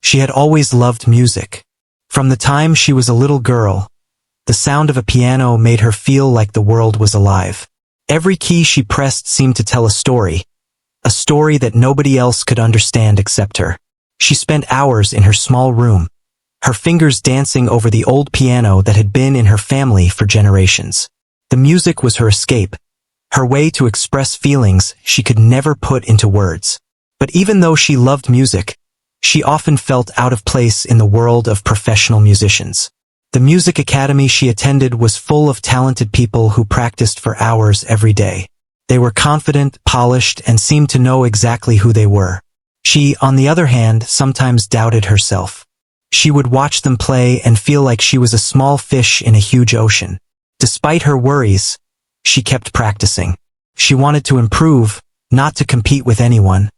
She had always loved music. From the time she was a little girl, the sound of a piano made her feel like the world was alive. Every key she pressed seemed to tell a story that nobody else could understand except her. She spent hours in her small room, her fingers dancing over the old piano that had been in her family for generations. The music was her escape, her way to express feelings she could never put into words. But even though she loved music, she often felt out of place in the world of professional musicians. The music academy she attended was full of talented people who practiced for hours every day. They were confident, polished, and seemed to know exactly who they were. She, on the other hand, sometimes doubted herself. She would watch them play and feel like she was a small fish in a huge ocean. Despite her worries, she kept practicing. She wanted to improve, not to compete with anyone,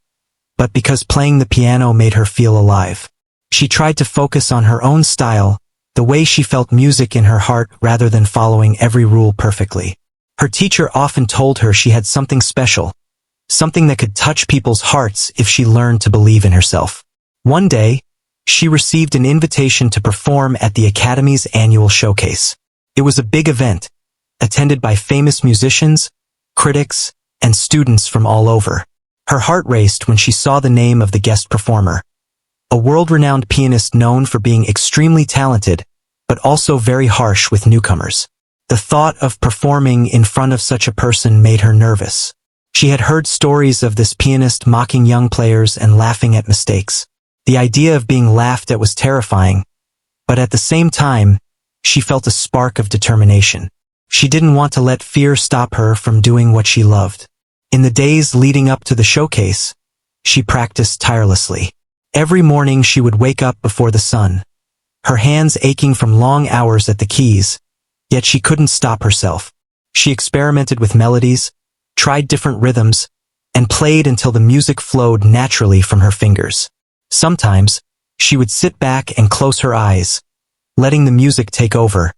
but because playing the piano made her feel alive. She tried to focus on her own style, the way she felt music in her heart rather than following every rule perfectly. Her teacher often told her she had something special, something that could touch people's hearts if she learned to believe in herself. One day, she received an invitation to perform at the Academy's annual showcase. It was a big event, attended by famous musicians, critics, and students from all over. Her heart raced when she saw the name of the guest performer, a world-renowned pianist known for being extremely talented, but also very harsh with newcomers. The thought of performing in front of such a person made her nervous. She had heard stories of this pianist mocking young players and laughing at mistakes. The idea of being laughed at was terrifying, but at the same time, she felt a spark of determination. She didn't want to let fear stop her from doing what she loved. In the days leading up to the showcase, she practiced tirelessly. Every morning she would wake up before the sun, her hands aching from long hours at the keys, yet she couldn't stop herself. She experimented with melodies, tried different rhythms, and played until the music flowed naturally from her fingers. Sometimes, she would sit back and close her eyes, letting the music take over,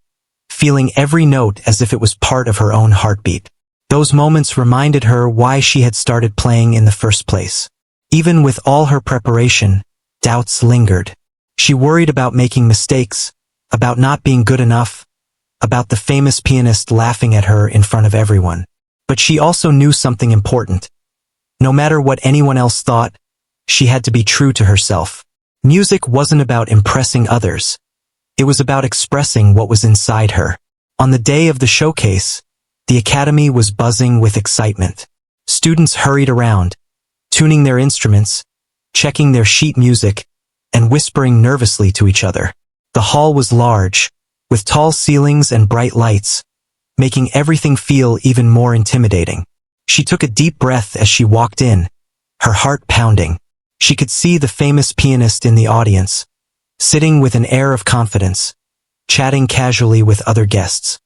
feeling every note as if it was part of her own heartbeat. Those moments reminded her why she had started playing in the first place. Even with all her preparation, doubts lingered. She worried about making mistakes, about not being good enough, about the famous pianist laughing at her in front of everyone. But she also knew something important. No matter what anyone else thought, she had to be true to herself. Music wasn't about impressing others. It was about expressing what was inside her. On the day of the showcase, the Academy was buzzing with excitement. Students hurried around, tuning their instruments, checking their sheet music, and whispering nervously to each other. The hall was large, with tall ceilings and bright lights, making everything feel even more intimidating. She took a deep breath as she walked in, her heart pounding. She could see the famous pianist in the audience, sitting with an air of confidence, chatting casually with other guests.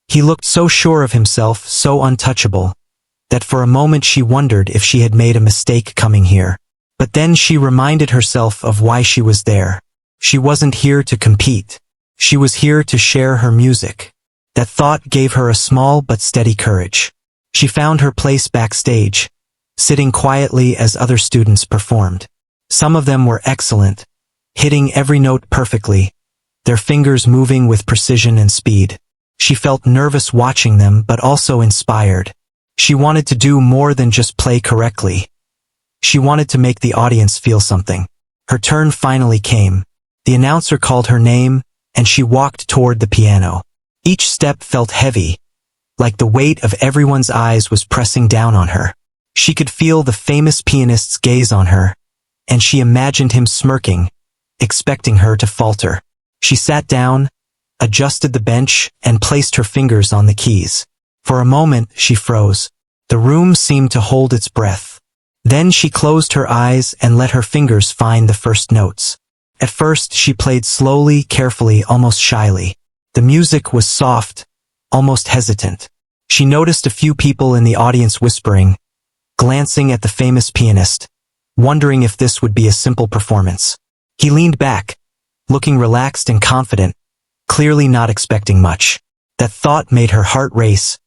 He looked so sure of himself, so untouchable, that for a moment she wondered if she had made a mistake coming here. But then she reminded herself of why she was there. She wasn't here to compete. She was here to share her music. That thought gave her a small but steady courage. She found her place backstage, sitting quietly as other students performed. Some of them were excellent, hitting every note perfectly, their fingers moving with precision and speed. She felt nervous watching them but also inspired. She wanted to do more than just play correctly. She wanted to make the audience feel something. Her turn finally came. The announcer called her name, and she walked toward the piano. Each step felt heavy, like the weight of everyone's eyes was pressing down on her. She could feel the famous pianist's gaze on her, and she imagined him smirking, expecting her to falter. She sat down, adjusted the bench, and placed her fingers on the keys. For a moment, she froze. The room seemed to hold its breath. Then she closed her eyes and let her fingers find the first notes. At first, she played slowly, carefully, almost shyly. The music was soft, almost hesitant. She noticed a few people in the audience whispering, glancing at the famous pianist, wondering if this would be a simple performance. He leaned back, looking relaxed and confident, clearly not expecting much. That thought made her heart race,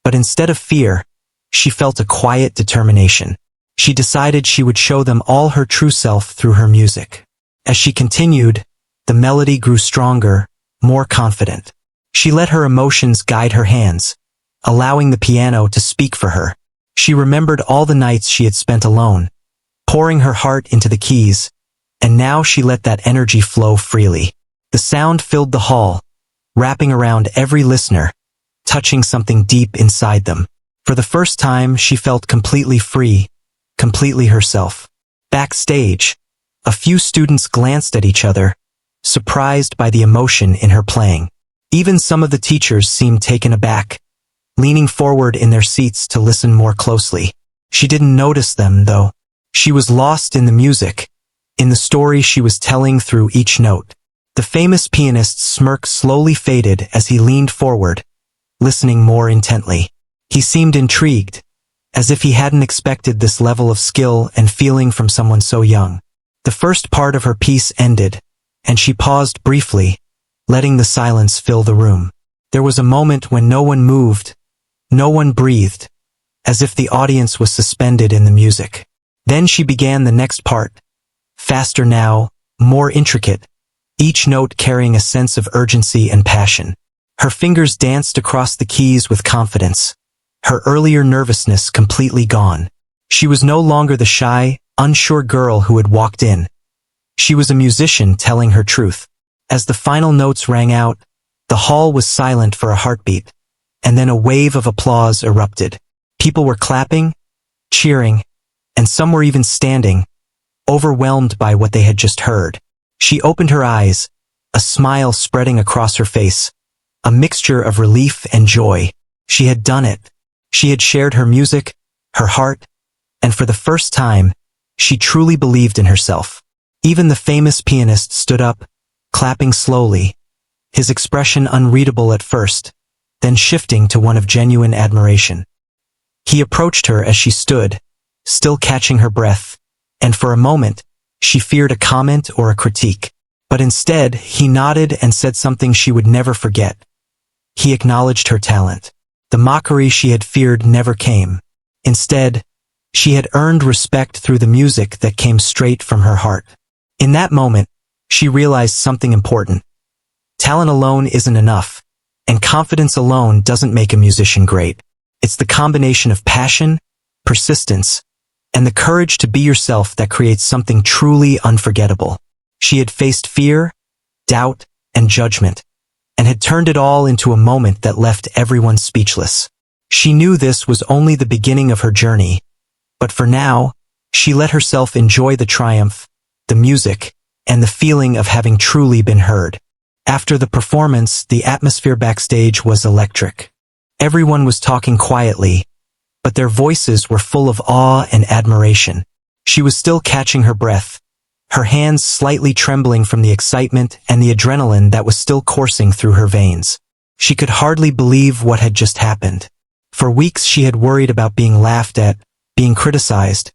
but instead of fear, she felt a quiet determination. She decided she would show them all her true self through her music. As she continued, the melody grew stronger, more confident. She let her emotions guide her hands, allowing the piano to speak for her. She remembered all the nights she had spent alone, pouring her heart into the keys, and now she let that energy flow freely. The sound filled the hall, wrapping around every listener, touching something deep inside them. For the first time, she felt completely free, completely herself. Backstage, a few students glanced at each other, surprised by the emotion in her playing. Even some of the teachers seemed taken aback, leaning forward in their seats to listen more closely. She didn't notice them, though. She was lost in the music, in the story she was telling through each note. The famous pianist's smirk slowly faded as he leaned forward, listening more intently. He seemed intrigued, as if he hadn't expected this level of skill and feeling from someone so young. The first part of her piece ended, and she paused briefly, letting the silence fill the room. There was a moment when no one moved, no one breathed, as if the audience was suspended in the music. Then she began the next part, faster now, more intricate, each note carrying a sense of urgency and passion. Her fingers danced across the keys with confidence, her earlier nervousness completely gone. She was no longer the shy, unsure girl who had walked in. She was a musician telling her truth. As the final notes rang out, the hall was silent for a heartbeat, and then a wave of applause erupted. People were clapping, cheering, and some were even standing, overwhelmed by what they had just heard. She opened her eyes, a smile spreading across her face, a mixture of relief and joy. She had done it. She had shared her music, her heart, and for the first time, she truly believed in herself. Even the famous pianist stood up, clapping slowly, his expression unreadable at first, then shifting to one of genuine admiration. He approached her as she stood, still catching her breath, and for a moment, she feared a comment or a critique. But instead, he nodded and said something she would never forget. He acknowledged her talent. The mockery she had feared never came. Instead, she had earned respect through the music that came straight from her heart. In that moment, she realized something important. Talent alone isn't enough, and confidence alone doesn't make a musician great. It's the combination of passion, persistence, and the courage to be yourself that creates something truly unforgettable. She had faced fear, doubt, and judgment, and had turned it all into a moment that left everyone speechless. She knew this was only the beginning of her journey, but for now, she let herself enjoy the triumph, the music, and the feeling of having truly been heard. After the performance, the atmosphere backstage was electric. Everyone was talking quietly, but their voices were full of awe and admiration. She was still catching her breath, her hands slightly trembling from the excitement and the adrenaline that was still coursing through her veins. She could hardly believe what had just happened. For weeks she had worried about being laughed at, being criticized,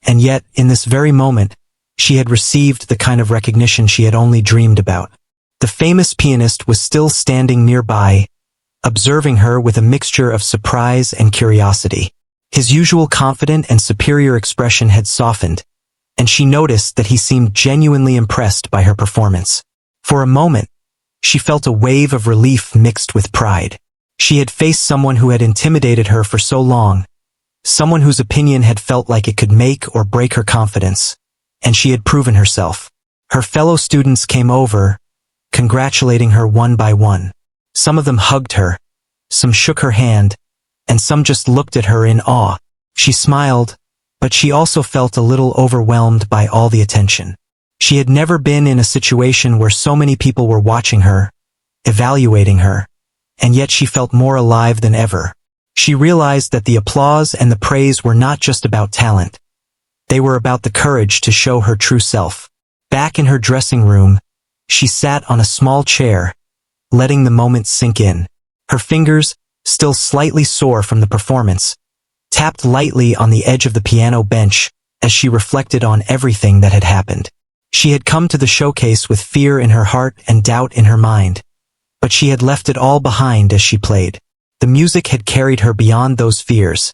and yet, in this very moment, she had received the kind of recognition she had only dreamed about. The famous pianist was still standing nearby, observing her with a mixture of surprise and curiosity. His usual confident and superior expression had softened, and she noticed that he seemed genuinely impressed by her performance. For a moment, she felt a wave of relief mixed with pride. She had faced someone who had intimidated her for so long, someone whose opinion had felt like it could make or break her confidence, and she had proven herself. Her fellow students came over, congratulating her one by one. Some of them hugged her, some shook her hand, and some just looked at her in awe. She smiled, but she also felt a little overwhelmed by all the attention. She had never been in a situation where so many people were watching her, evaluating her, and yet she felt more alive than ever. She realized that the applause and the praise were not just about talent. They were about the courage to show her true self. Back in her dressing room, she sat on a small chair, letting the moment sink in. Her fingers, still slightly sore from the performance, tapped lightly on the edge of the piano bench as she reflected on everything that had happened. She had come to the showcase with fear in her heart and doubt in her mind, but she had left it all behind as she played. The music had carried her beyond those fears,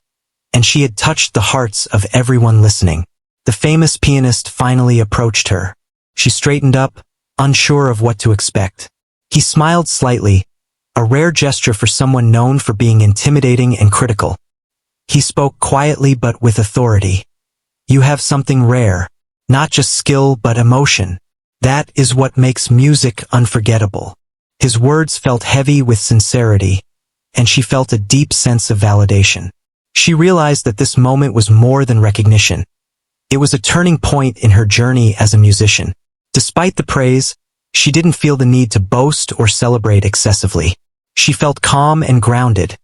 and she had touched the hearts of everyone listening. The famous pianist finally approached her. She straightened up, unsure of what to expect. He smiled slightly, a rare gesture for someone known for being intimidating and critical. He spoke quietly but with authority. You have something rare, not just skill but emotion. That is what makes music unforgettable. His words felt heavy with sincerity, and she felt a deep sense of validation. She realized that this moment was more than recognition. It was a turning point in her journey as a musician. Despite the praise, she didn't feel the need to boast or celebrate excessively. She felt calm and grounded,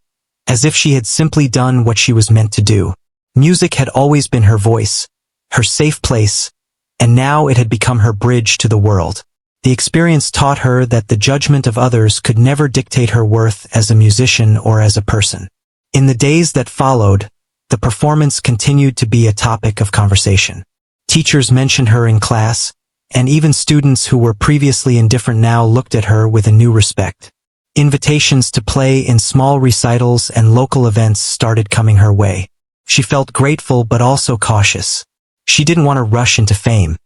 as if she had simply done what she was meant to do. Music had always been her voice, her safe place, and now it had become her bridge to the world. The experience taught her that the judgment of others could never dictate her worth as a musician or as a person. In the days that followed, the performance continued to be a topic of conversation. Teachers mentioned her in class, and even students who were previously indifferent now looked at her with a new respect. Invitations to play in small recitals and local events started coming her way. She felt grateful but also cautious. She didn't want to rush into fame.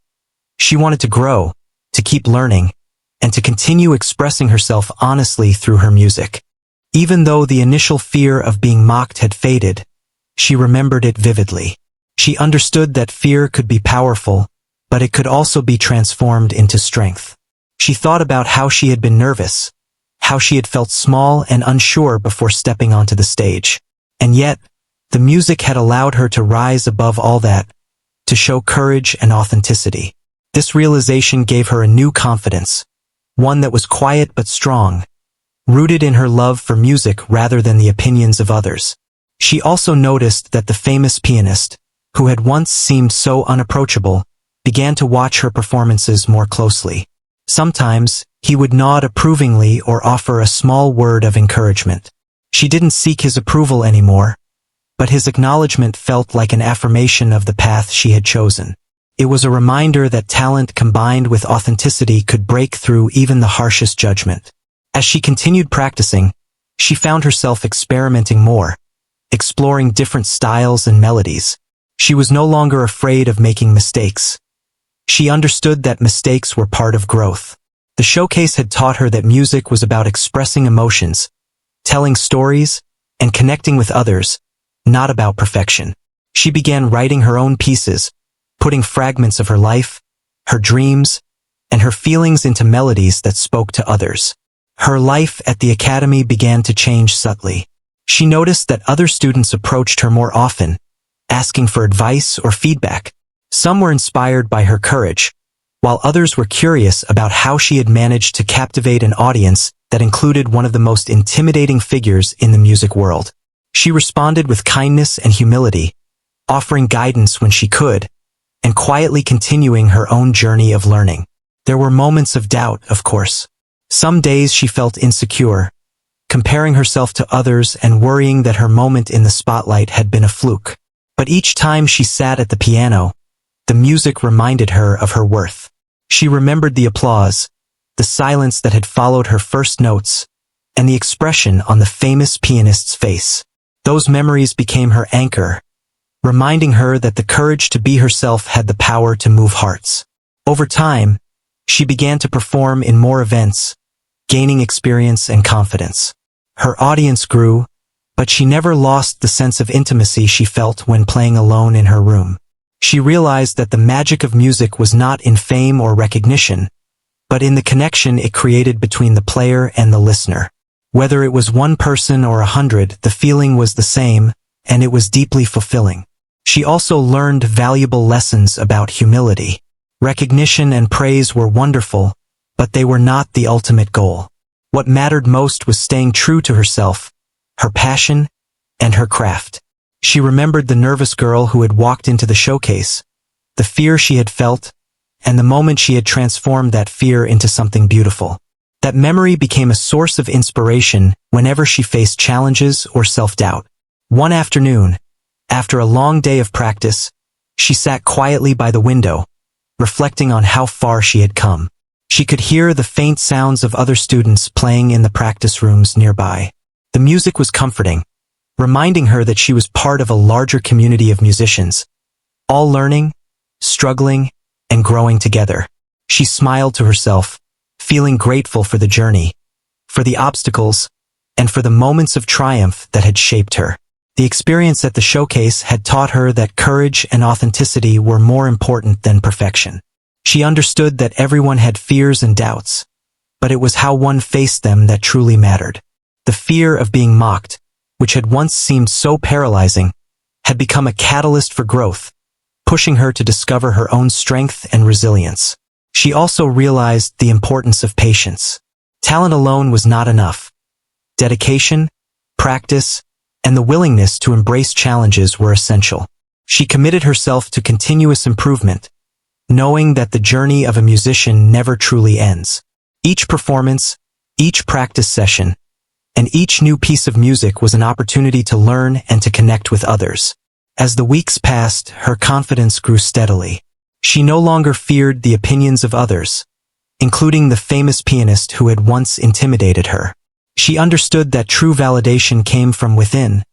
She wanted to grow, to keep learning, and to continue expressing herself honestly through her music. Even though the initial fear of being mocked had faded, she remembered it vividly. She understood that fear could be powerful, but it could also be transformed into strength. She thought about how she had been nervous, how she had felt small and unsure before stepping onto the stage. And yet, the music had allowed her to rise above all that, to show courage and authenticity. This realization gave her a new confidence, one that was quiet but strong, rooted in her love for music rather than the opinions of others. She also noticed that the famous pianist, who had once seemed so unapproachable, began to watch her performances more closely. Sometimes, he would nod approvingly or offer a small word of encouragement. She didn't seek his approval anymore, but his acknowledgement felt like an affirmation of the path she had chosen. It was a reminder that talent combined with authenticity could break through even the harshest judgment. As she continued practicing, she found herself experimenting more, exploring different styles and melodies. She was no longer afraid of making mistakes. She understood that mistakes were part of growth. The showcase had taught her that music was about expressing emotions, telling stories, and connecting with others, not about perfection. She began writing her own pieces, putting fragments of her life, her dreams, and her feelings into melodies that spoke to others. Her life at the academy began to change subtly. She noticed that other students approached her more often, asking for advice or feedback. Some were inspired by her courage, while others were curious about how she had managed to captivate an audience that included one of the most intimidating figures in the music world. She responded with kindness and humility, offering guidance when she could, and quietly continuing her own journey of learning. There were moments of doubt, of course. Some days she felt insecure, comparing herself to others and worrying that her moment in the spotlight had been a fluke. But each time she sat at the piano, the music reminded her of her worth. She remembered the applause, the silence that had followed her first notes, and the expression on the famous pianist's face. Those memories became her anchor, reminding her that the courage to be herself had the power to move hearts. Over time, she began to perform in more events, gaining experience and confidence. Her audience grew, but she never lost the sense of intimacy she felt when playing alone in her room. She realized that the magic of music was not in fame or recognition, but in the connection it created between the player and the listener. Whether it was one person or 100, the feeling was the same, and it was deeply fulfilling. She also learned valuable lessons about humility. Recognition and praise were wonderful, but they were not the ultimate goal. What mattered most was staying true to herself, her passion, and her craft. She remembered the nervous girl who had walked into the showcase, the fear she had felt, and the moment she had transformed that fear into something beautiful. That memory became a source of inspiration whenever she faced challenges or self-doubt. One afternoon, after a long day of practice, she sat quietly by the window, reflecting on how far she had come. She could hear the faint sounds of other students playing in the practice rooms nearby. The music was comforting, reminding her that she was part of a larger community of musicians, all learning, struggling, and growing together. She smiled to herself, feeling grateful for the journey, for the obstacles, and for the moments of triumph that had shaped her. The experience at the showcase had taught her that courage and authenticity were more important than perfection. She understood that everyone had fears and doubts, but it was how one faced them that truly mattered. The fear of being mocked, which had once seemed so paralyzing, had become a catalyst for growth, pushing her to discover her own strength and resilience. She also realized the importance of patience. Talent alone was not enough. Dedication, practice, and the willingness to embrace challenges were essential. She committed herself to continuous improvement, knowing that the journey of a musician never truly ends. Each performance, each practice session, and each new piece of music was an opportunity to learn and to connect with others. As the weeks passed, her confidence grew steadily. She no longer feared the opinions of others, including the famous pianist who had once intimidated her. She understood that true validation came from within,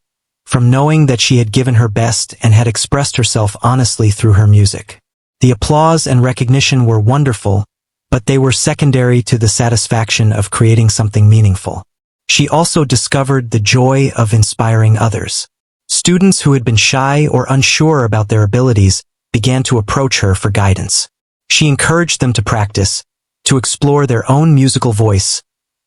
from knowing that she had given her best and had expressed herself honestly through her music. The applause and recognition were wonderful, but they were secondary to the satisfaction of creating something meaningful. She also discovered the joy of inspiring others. Students who had been shy or unsure about their abilities began to approach her for guidance. She encouraged them to practice, to explore their own musical voice,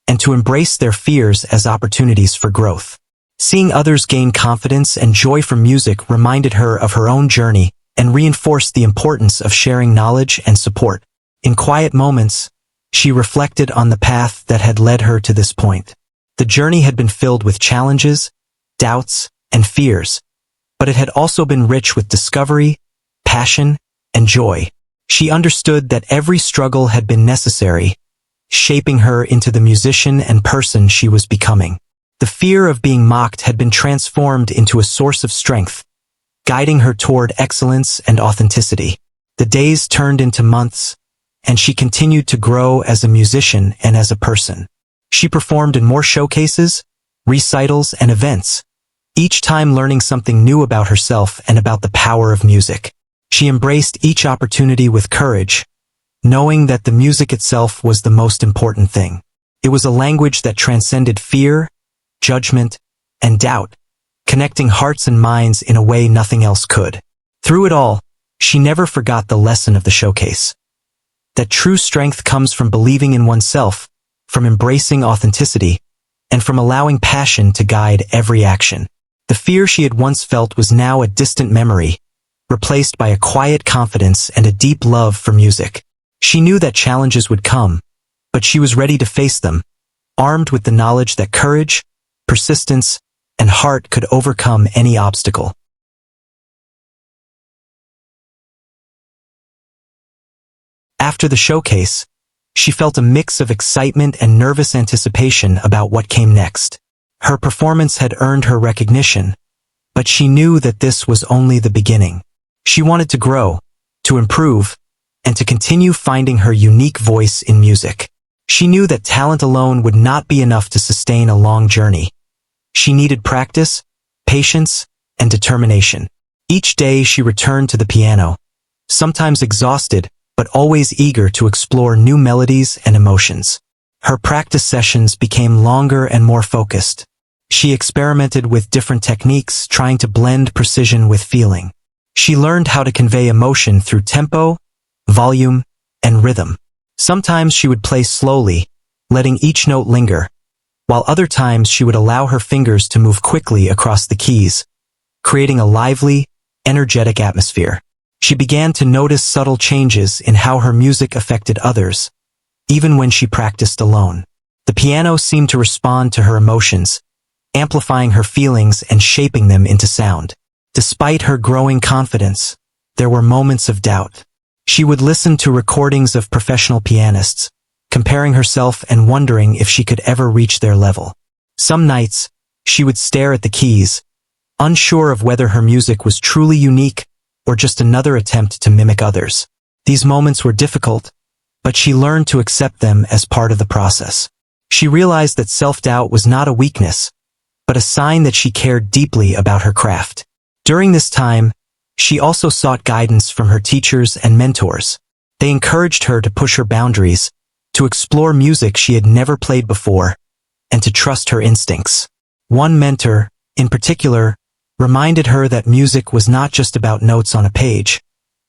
and to embrace their fears as opportunities for growth. Seeing others gain confidence and joy from music reminded her of her own journey and reinforced the importance of sharing knowledge and support. In quiet moments, she reflected on the path that had led her to this point. The journey had been filled with challenges, doubts, and fears, but it had also been rich with discovery, passion, and joy. She understood that every struggle had been necessary, shaping her into the musician and person she was becoming. The fear of being mocked had been transformed into a source of strength, guiding her toward excellence and authenticity. The days turned into months, and she continued to grow as a musician and as a person. She performed in more showcases, recitals, and events, each time learning something new about herself and about the power of music. She embraced each opportunity with courage, knowing that the music itself was the most important thing. It was a language that transcended fear, judgment, and doubt, connecting hearts and minds in a way nothing else could. Through it all, she never forgot the lesson of the showcase. That true strength comes from believing in oneself, from embracing authenticity, and from allowing passion to guide every action. The fear she had once felt was now a distant memory, replaced by a quiet confidence and a deep love for music. She knew that challenges would come, but she was ready to face them, armed with the knowledge that courage, persistence, and heart could overcome any obstacle. After the showcase, she felt a mix of excitement and nervous anticipation about what came next. Her performance had earned her recognition, but she knew that this was only the beginning. She wanted to grow, to improve, and to continue finding her unique voice in music. She knew that talent alone would not be enough to sustain a long journey. She needed practice, patience, and determination. Each day she returned to the piano, sometimes exhausted, but always eager to explore new melodies and emotions. Her practice sessions became longer and more focused. She experimented with different techniques, trying to blend precision with feeling. She learned how to convey emotion through tempo, volume, and rhythm. Sometimes she would play slowly, letting each note linger, while other times she would allow her fingers to move quickly across the keys, creating a lively, energetic atmosphere. She began to notice subtle changes in how her music affected others, even when she practiced alone. The piano seemed to respond to her emotions, amplifying her feelings and shaping them into sound. Despite her growing confidence, there were moments of doubt. She would listen to recordings of professional pianists, comparing herself and wondering if she could ever reach their level. Some nights, she would stare at the keys, unsure of whether her music was truly unique or just another attempt to mimic others. These moments were difficult, but she learned to accept them as part of the process. She realized that self-doubt was not a weakness, but a sign that she cared deeply about her craft. During this time, she also sought guidance from her teachers and mentors. They encouraged her to push her boundaries, to explore music she had never played before, and to trust her instincts. One mentor, in particular, reminded her that music was not just about notes on a page,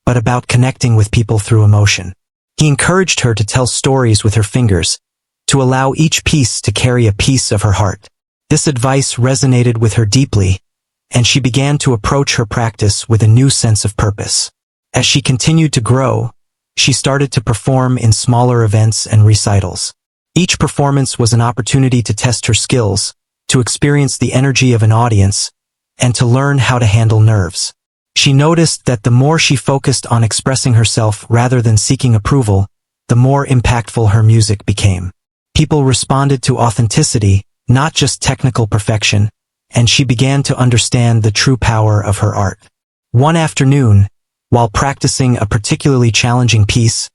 but about connecting with people through emotion. He encouraged her to tell stories with her fingers, to allow each piece to carry a piece of her heart. This advice resonated with her deeply, and she began to approach her practice with a new sense of purpose. As she continued to grow, she started to perform in smaller events and recitals. Each performance was an opportunity to test her skills, to experience the energy of an audience, and to learn how to handle nerves. She noticed that the more she focused on expressing herself rather than seeking approval, the more impactful her music became. People responded to authenticity, not just technical perfection, and she began to understand the true power of her art. One afternoon, while practicing a particularly challenging piece,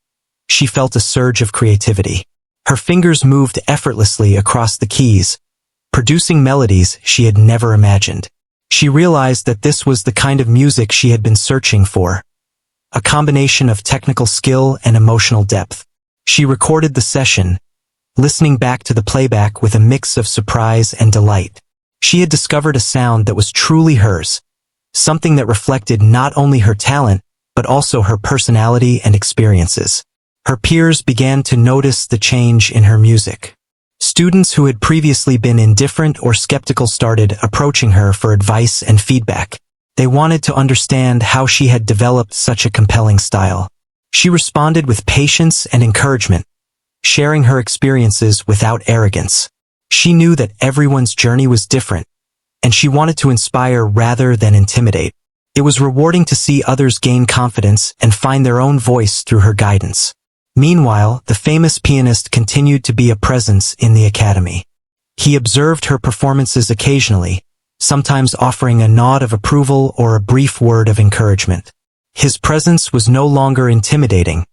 she felt a surge of creativity. Her fingers moved effortlessly across the keys, producing melodies she had never imagined. She realized that this was the kind of music she had been searching for, a combination of technical skill and emotional depth. She recorded the session, listening back to the playback with a mix of surprise and delight. She had discovered a sound that was truly hers, something that reflected not only her talent, but also her personality and experiences. Her peers began to notice the change in her music. Students who had previously been indifferent or skeptical started approaching her for advice and feedback. They wanted to understand how she had developed such a compelling style. She responded with patience and encouragement, sharing her experiences without arrogance. She knew that everyone's journey was different, and she wanted to inspire rather than intimidate. It was rewarding to see others gain confidence and find their own voice through her guidance. Meanwhile, the famous pianist continued to be a presence in the academy. He observed her performances occasionally, sometimes offering a nod of approval or a brief word of encouragement. His presence was no longer intimidating.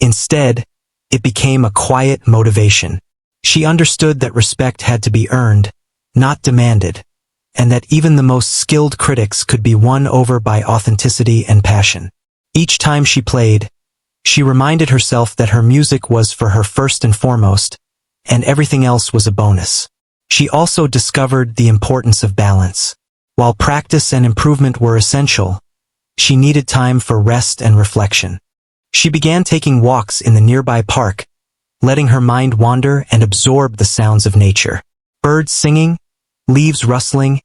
Instead, it became a quiet motivation. She understood that respect had to be earned, not demanded, and that even the most skilled critics could be won over by authenticity and passion. Each time she played, she reminded herself that her music was for her first and foremost, and everything else was a bonus. She also discovered the importance of balance. While practice and improvement were essential, she needed time for rest and reflection. She began taking walks in the nearby park, letting her mind wander and absorb the sounds of nature. Birds singing, leaves rustling,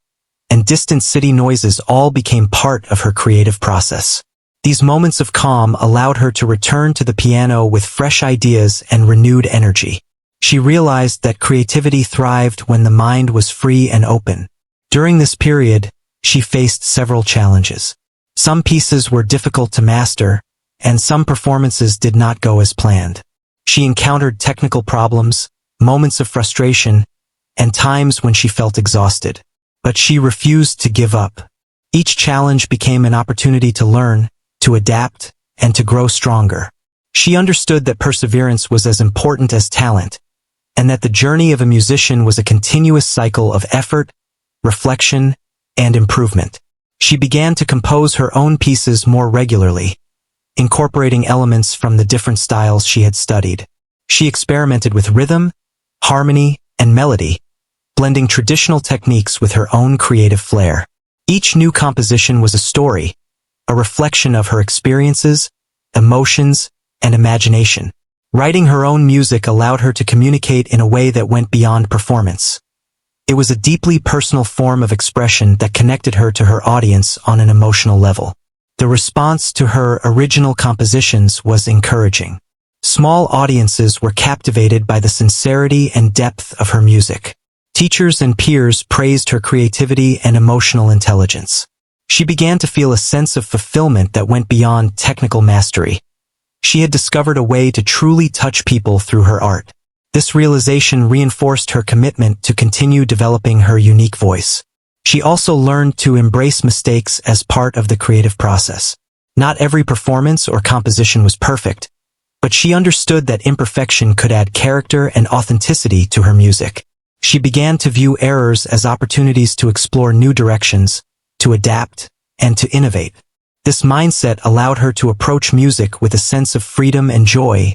and distant city noises all became part of her creative process. These moments of calm allowed her to return to the piano with fresh ideas and renewed energy. She realized that creativity thrived when the mind was free and open. During this period, she faced several challenges. Some pieces were difficult to master, and some performances did not go as planned. She encountered technical problems, moments of frustration, and times when she felt exhausted. But she refused to give up. Each challenge became an opportunity to learn, to adapt, and to grow stronger. She understood that perseverance was as important as talent, and that the journey of a musician was a continuous cycle of effort, reflection, and improvement. She began to compose her own pieces more regularly, incorporating elements from the different styles she had studied. She experimented with rhythm, harmony, and melody, blending traditional techniques with her own creative flair. Each new composition was a story, a reflection of her experiences, emotions, and imagination. Writing her own music allowed her to communicate in a way that went beyond performance. It was a deeply personal form of expression that connected her to her audience on an emotional level. The response to her original compositions was encouraging. Small audiences were captivated by the sincerity and depth of her music. Teachers and peers praised her creativity and emotional intelligence. She began to feel a sense of fulfillment that went beyond technical mastery. She had discovered a way to truly touch people through her art. This realization reinforced her commitment to continue developing her unique voice. She also learned to embrace mistakes as part of the creative process. Not every performance or composition was perfect, but she understood that imperfection could add character and authenticity to her music. She began to view errors as opportunities to explore new directions, to adapt, and to innovate. This mindset allowed her to approach music with a sense of freedom and joy,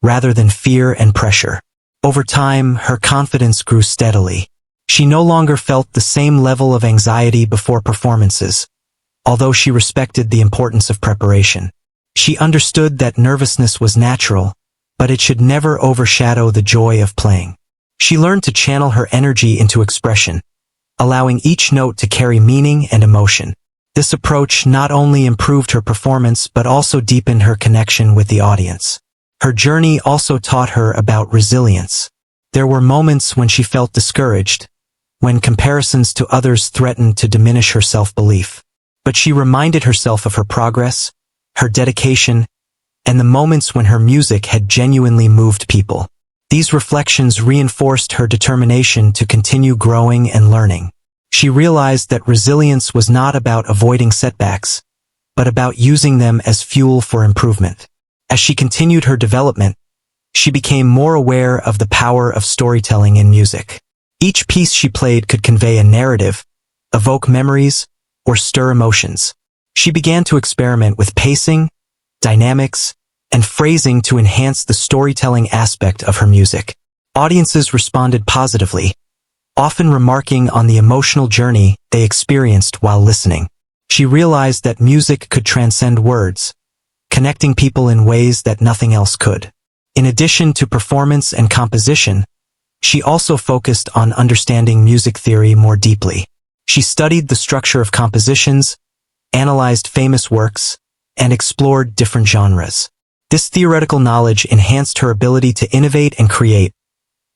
rather than fear and pressure. Over time, her confidence grew steadily. She no longer felt the same level of anxiety before performances, although she respected the importance of preparation. She understood that nervousness was natural, but it should never overshadow the joy of playing. She learned to channel her energy into expression, allowing each note to carry meaning and emotion. This approach not only improved her performance but also deepened her connection with the audience. Her journey also taught her about resilience. There were moments when she felt discouraged, when comparisons to others threatened to diminish her self-belief. But she reminded herself of her progress, her dedication, and the moments when her music had genuinely moved people. These reflections reinforced her determination to continue growing and learning. She realized that resilience was not about avoiding setbacks, but about using them as fuel for improvement. As she continued her development, she became more aware of the power of storytelling in music. Each piece she played could convey a narrative, evoke memories, or stir emotions. She began to experiment with pacing, dynamics, and phrasing to enhance the storytelling aspect of her music. Audiences responded positively, often remarking on the emotional journey they experienced while listening. She realized that music could transcend words, connecting people in ways that nothing else could. In addition to performance and composition, she also focused on understanding music theory more deeply. She studied the structure of compositions, analyzed famous works, and explored different genres. This theoretical knowledge enhanced her ability to innovate and create,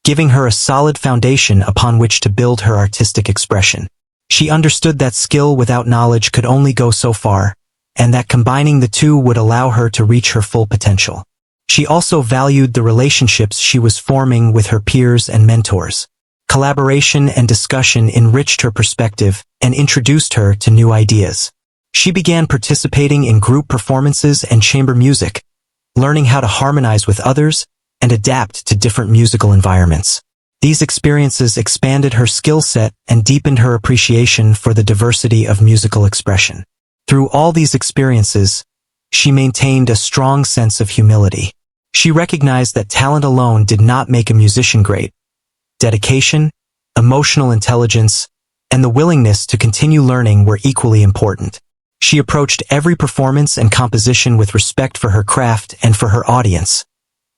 giving her a solid foundation upon which to build her artistic expression. She understood that skill without knowledge could only go so far, and that combining the two would allow her to reach her full potential. She also valued the relationships she was forming with her peers and mentors. Collaboration and discussion enriched her perspective and introduced her to new ideas. She began participating in group performances and chamber music, learning how to harmonize with others and adapt to different musical environments. These experiences expanded her skill set and deepened her appreciation for the diversity of musical expression. Through all these experiences, she maintained a strong sense of humility. She recognized that talent alone did not make a musician great. Dedication, emotional intelligence, and the willingness to continue learning were equally important. She approached every performance and composition with respect for her craft and for her audience,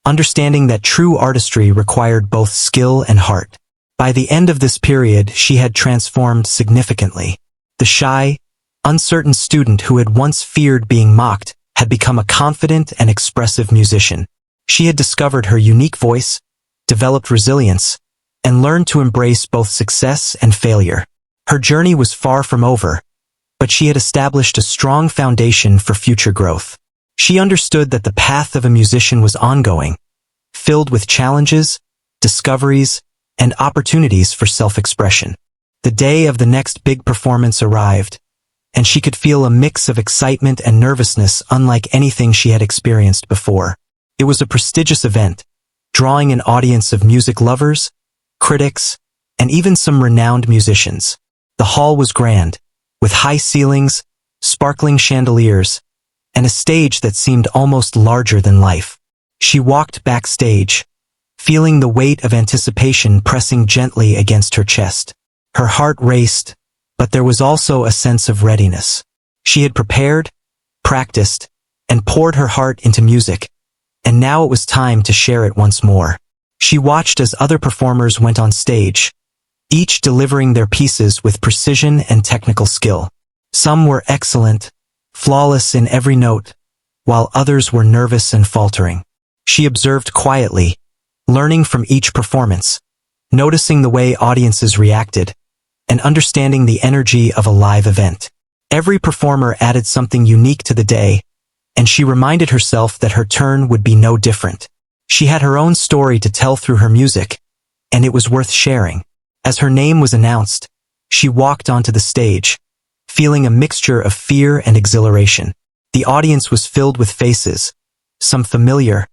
understanding that true artistry required both skill and heart. By the end of this period, she had transformed significantly. The shy, uncertain student who had once feared being mocked had become a confident and expressive musician. She had discovered her unique voice, developed resilience, and learned to embrace both success and failure. Her journey was far from over, but she had established a strong foundation for future growth. She understood that the path of a musician was ongoing, filled with challenges, discoveries, and opportunities for self-expression. The day of the next big performance arrived, and she could feel a mix of excitement and nervousness unlike anything she had experienced before. It was a prestigious event, drawing an audience of music lovers, critics, and even some renowned musicians. The hall was grand, with high ceilings, sparkling chandeliers, and a stage that seemed almost larger than life. She walked backstage, feeling the weight of anticipation pressing gently against her chest. Her heart raced, but there was also a sense of readiness. She had prepared, practiced, and poured her heart into music, and now it was time to share it once more. She watched as other performers went on stage, each delivering their pieces with precision and technical skill. Some were excellent, flawless in every note, while others were nervous and faltering. She observed quietly, learning from each performance, noticing the way audiences reacted, and understanding the energy of a live event. Every performer added something unique to the day, and she reminded herself that her turn would be no different. She had her own story to tell through her music, and it was worth sharing. As her name was announced, she walked onto the stage, feeling a mixture of fear and exhilaration. The audience was filled with faces, some familiar,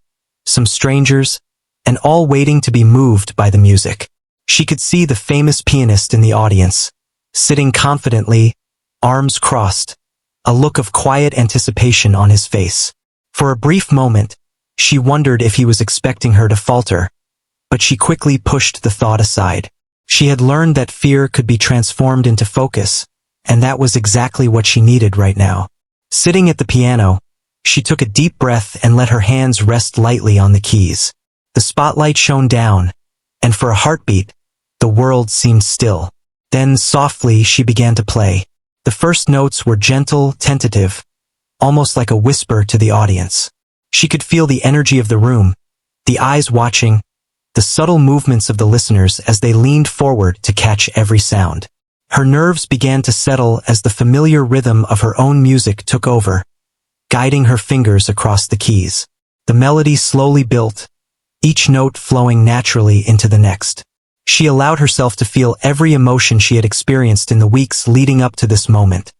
some strangers, and all waiting to be moved by the music. She could see the famous pianist in the audience, sitting confidently, arms crossed, a look of quiet anticipation on his face. For a brief moment, she wondered if he was expecting her to falter, but she quickly pushed the thought aside. She had learned that fear could be transformed into focus, and that was exactly what she needed right now. Sitting at the piano, she took a deep breath and let her hands rest lightly on the keys. The spotlight shone down, and for a heartbeat, the world seemed still. Then softly she began to play. The first notes were gentle, tentative, almost like a whisper to the audience. She could feel the energy of the room, the eyes watching, the subtle movements of the listeners as they leaned forward to catch every sound. Her nerves began to settle as the familiar rhythm of her own music took over, guiding her fingers across the keys. The melody slowly built, each note flowing naturally into the next. She allowed herself to feel every emotion she had experienced in the weeks leading up to this moment.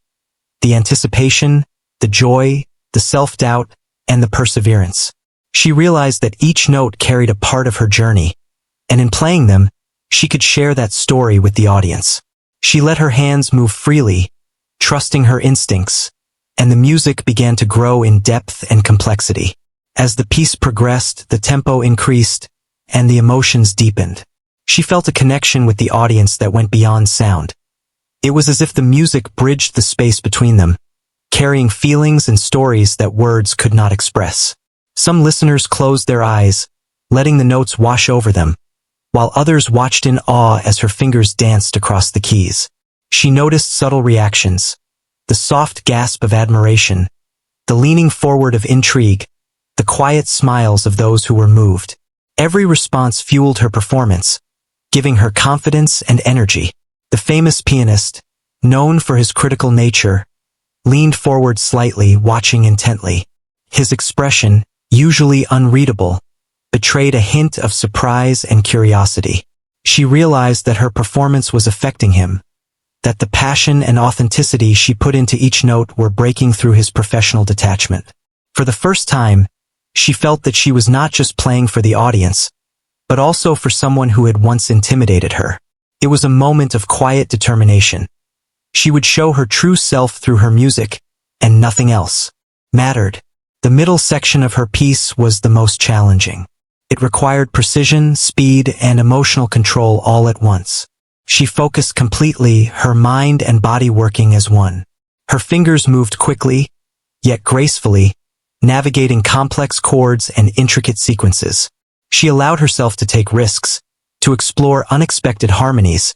The anticipation, the joy, the self-doubt, and the perseverance. She realized that each note carried a part of her journey, and in playing them, she could share that story with the audience. She let her hands move freely, trusting her instincts, and the music began to grow in depth and complexity. As the piece progressed, the tempo increased, and the emotions deepened. She felt a connection with the audience that went beyond sound. It was as if the music bridged the space between them, carrying feelings and stories that words could not express. Some listeners closed their eyes, letting the notes wash over them, while others watched in awe as her fingers danced across the keys. She noticed subtle reactions, the soft gasp of admiration, the leaning forward of intrigue, the quiet smiles of those who were moved. Every response fueled her performance, giving her confidence and energy. The famous pianist, known for his critical nature, leaned forward slightly, watching intently. His expression, usually unreadable, betrayed a hint of surprise and curiosity. She realized that her performance was affecting him, that the passion and authenticity she put into each note were breaking through his professional detachment. For the first time, she felt that she was not just playing for the audience, but also for someone who had once intimidated her. It was a moment of quiet determination. She would show her true self through her music, and nothing else mattered. The middle section of her piece was the most challenging. It required precision, speed, and emotional control all at once. She focused completely, her mind and body working as one. Her fingers moved quickly, yet gracefully, navigating complex chords and intricate sequences. She allowed herself to take risks, to explore unexpected harmonies,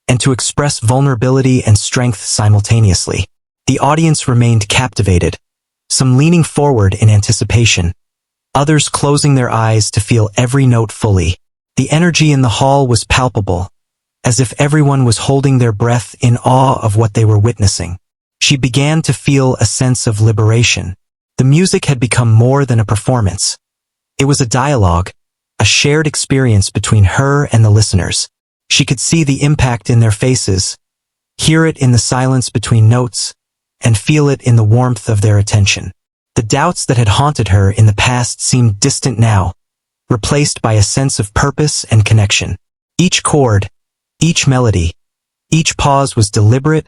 and to express vulnerability and strength simultaneously. The audience remained captivated, some leaning forward in anticipation, others closing their eyes to feel every note fully. The energy in the hall was palpable, as if everyone was holding their breath in awe of what they were witnessing. She began to feel a sense of liberation. The music had become more than a performance. It was a dialogue, a shared experience between her and the listeners. She could see the impact in their faces, hear it in the silence between notes, and feel it in the warmth of their attention. The doubts that had haunted her in the past seemed distant now, replaced by a sense of purpose and connection. Each chord, each melody, each pause was deliberate,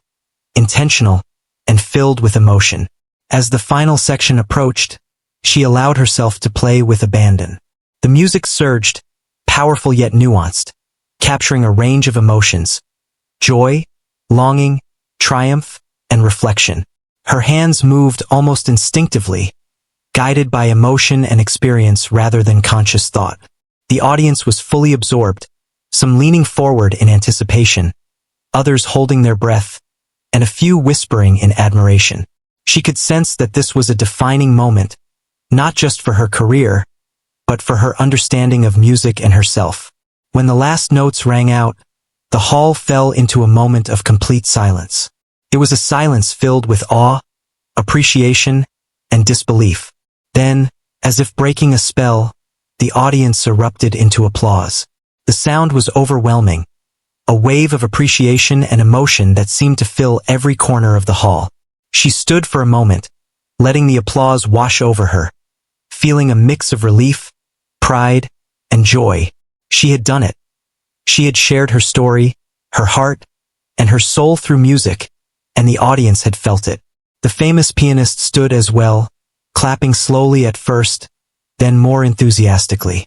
intentional, and filled with emotion. As the final section approached, she allowed herself to play with abandon. The music surged, powerful yet nuanced, capturing a range of emotions: joy, longing, triumph, and reflection. Her hands moved almost instinctively, guided by emotion and experience rather than conscious thought. The audience was fully absorbed, some leaning forward in anticipation, others holding their breath, and a few whispering in admiration. She could sense that this was a defining moment, not just for her career, but for her understanding of music and herself. When the last notes rang out, the hall fell into a moment of complete silence. It was a silence filled with awe, appreciation, and disbelief. Then, as if breaking a spell, the audience erupted into applause. The sound was overwhelming, a wave of appreciation and emotion that seemed to fill every corner of the hall. She stood for a moment, letting the applause wash over her, feeling a mix of relief, pride, and joy. She had done it. She had shared her story, her heart, and her soul through music, and the audience had felt it. The famous pianist stood as well, clapping slowly at first, then more enthusiastically.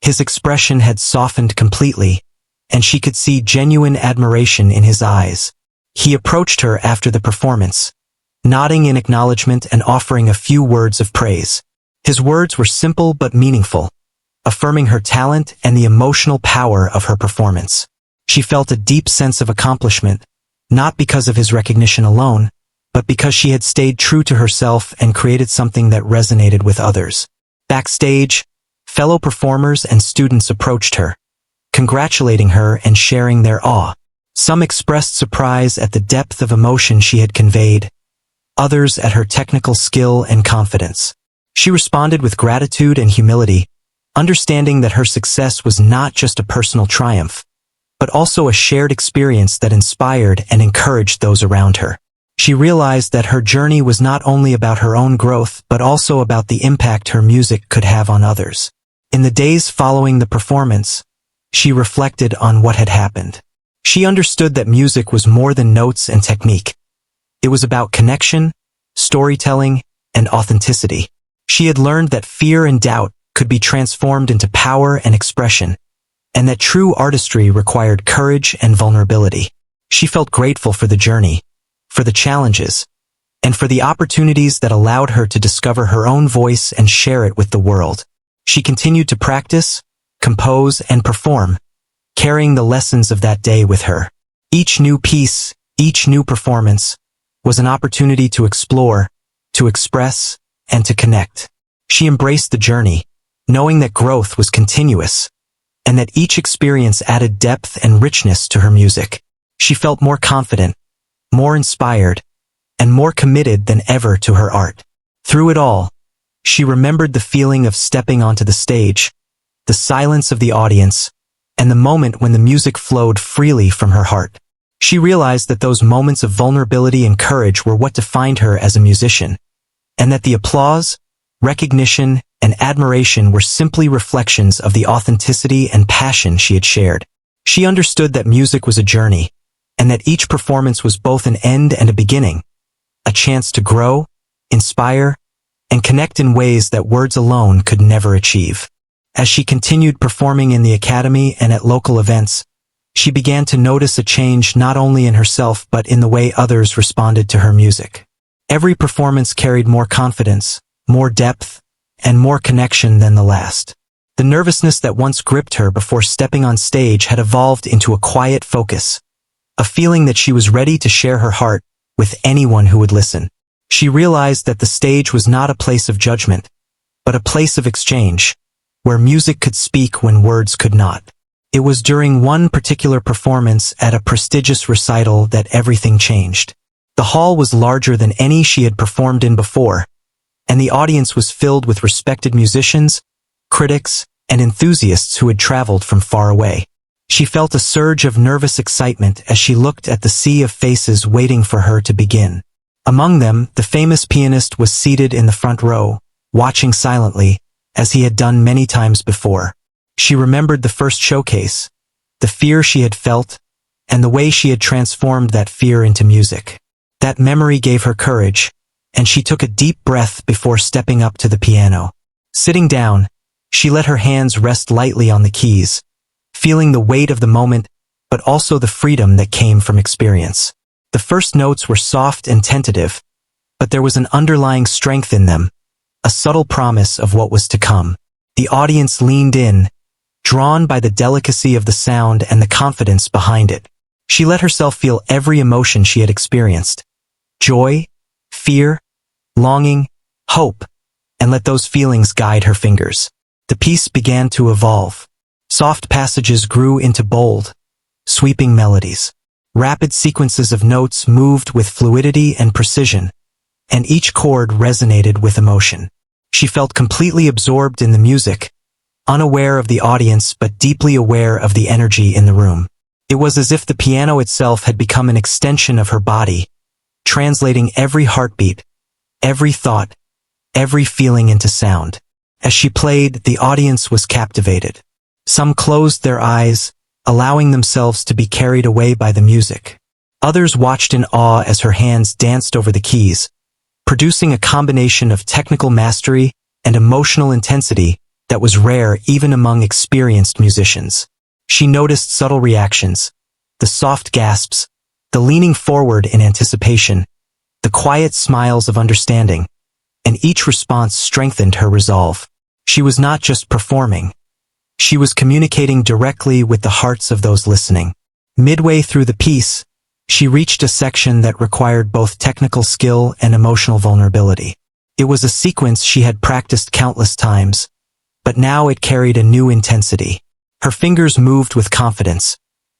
His expression had softened completely, and she could see genuine admiration in his eyes. He approached her after the performance, nodding in acknowledgement and offering a few words of praise. His words were simple but meaningful, affirming her talent and the emotional power of her performance. She felt a deep sense of accomplishment, not because of his recognition alone, but because she had stayed true to herself and created something that resonated with others. Backstage, fellow performers and students approached her, congratulating her and sharing their awe. Some expressed surprise at the depth of emotion she had conveyed, others at her technical skill and confidence. She responded with gratitude and humility, understanding that her success was not just a personal triumph, but also a shared experience that inspired and encouraged those around her. She realized that her journey was not only about her own growth but also about the impact her music could have on others. In the days following the performance, she reflected on what had happened. She understood that music was more than notes and technique. It was about connection, storytelling, and authenticity. She had learned that fear and doubt could be transformed into power and expression, and that true artistry required courage and vulnerability. She felt grateful for the journey, for the challenges, and for the opportunities that allowed her to discover her own voice and share it with the world. She continued to practice, compose, and perform, carrying the lessons of that day with her. Each new piece, each new performance, was an opportunity to explore, to express, and to connect. She embraced the journey, knowing that growth was continuous, and that each experience added depth and richness to her music. She felt more confident, more inspired, and more committed than ever to her art. Through it all, she remembered the feeling of stepping onto the stage, the silence of the audience, and the moment when the music flowed freely from her heart. She realized that those moments of vulnerability and courage were what defined her as a musician, and that the applause, recognition, and admiration were simply reflections of the authenticity and passion she had shared. She understood that music was a journey, and that each performance was both an end and a beginning, a chance to grow, inspire, and connect in ways that words alone could never achieve. As she continued performing in the academy and at local events, she began to notice a change not only in herself but in the way others responded to her music. Every performance carried more confidence, more depth, and more connection than the last. The nervousness that once gripped her before stepping on stage had evolved into a quiet focus, a feeling that she was ready to share her heart with anyone who would listen. She realized that the stage was not a place of judgment, but a place of exchange, where music could speak when words could not. It was during one particular performance at a prestigious recital that everything changed. The hall was larger than any she had performed in before, and the audience was filled with respected musicians, critics, and enthusiasts who had traveled from far away. She felt a surge of nervous excitement as she looked at the sea of faces waiting for her to begin. Among them, the famous pianist was seated in the front row, watching silently, as he had done many times before. She remembered the first showcase, the fear she had felt, and the way she had transformed that fear into music. That memory gave her courage, and she took a deep breath before stepping up to the piano. Sitting down, she let her hands rest lightly on the keys, feeling the weight of the moment, but also the freedom that came from experience. The first notes were soft and tentative, but there was an underlying strength in them, a subtle promise of what was to come. The audience leaned in, drawn by the delicacy of the sound and the confidence behind it. She let herself feel every emotion she had experienced: joy, fear, longing, hope, and let those feelings guide her fingers. The piece began to evolve. Soft passages grew into bold, sweeping melodies. Rapid sequences of notes moved with fluidity and precision, and each chord resonated with emotion. She felt completely absorbed in the music, unaware of the audience but deeply aware of the energy in the room. It was as if the piano itself had become an extension of her body, translating every heartbeat, every thought, every feeling into sound. As she played, the audience was captivated. Some closed their eyes, allowing themselves to be carried away by the music. Others watched in awe as her hands danced over the keys, producing a combination of technical mastery and emotional intensity that was rare even among experienced musicians. She noticed subtle reactions, the soft gasps, the leaning forward in anticipation, the quiet smiles of understanding, and each response strengthened her resolve. She was not just performing. She was communicating directly with the hearts of those listening. Midway through the piece, she reached a section that required both technical skill and emotional vulnerability. It was a sequence she had practiced countless times, but now it carried a new intensity. Her fingers moved with confidence,